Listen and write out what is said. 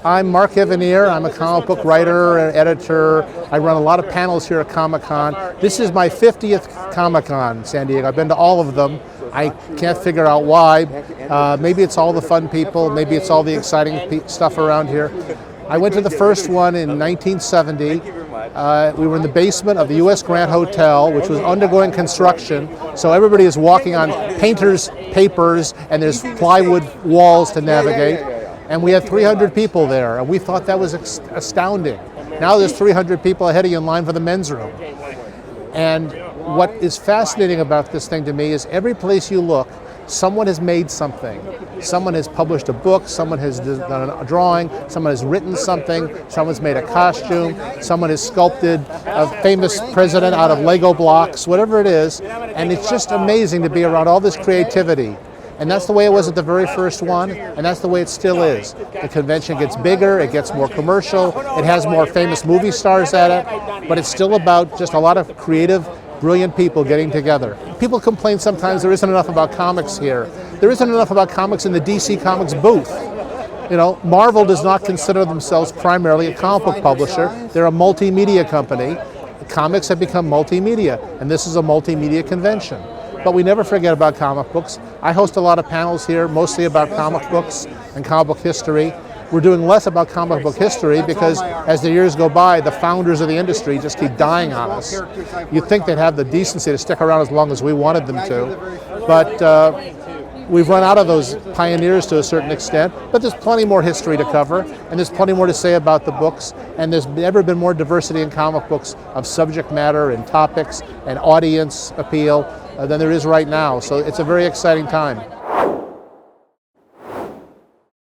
I'm Mark Evanier. I'm a comic book writer and editor. I run a lot of panels here at Comic-Con. This is my 50th Comic-Con, San Diego. I've been to all of them. I can't figure out why. Maybe it's all the fun people. Maybe it's all the exciting stuff around here. I went to the first one in 1970. We were in the basement of the U.S. Grant Hotel, which was undergoing construction. So everybody is walking on painter's papers, and there's plywood walls to navigate. And we had 300 people there, and we thought that was astounding. Now there's 300 people ahead of you in line for the men's room. And what is fascinating about this thing to me is every place you look, someone has made something. Someone has published a book, someone has done a drawing, someone has written something, someone's made a costume, someone has sculpted a famous president out of Lego blocks, whatever it is. And it's just amazing to be around all this creativity. And that's the way it was at the very first one, and that's the way it still is. The convention gets bigger, it gets more commercial, it has more famous movie stars at it, but it's still about just a lot of creative, brilliant people getting together. People complain sometimes there isn't enough about comics here. There isn't enough about comics in the DC Comics booth. You know, Marvel does not consider themselves primarily a comic book publisher. They're a multimedia company. Comics have become multimedia, and this is a multimedia convention. But we never forget about comic books. I host a lot of panels here, mostly about comic books and comic book history. We're doing less about comic book history because as the years go by, the founders of the industry just keep dying on us. You'd think they'd have the decency to stick around as long as we wanted them to. But we've run out of those pioneers to a certain extent, but there's plenty more history to cover, and there's plenty more to say about the books, and there's never been more diversity in comic books of subject matter and topics and audience appeal than there is right now. So it's a very exciting time.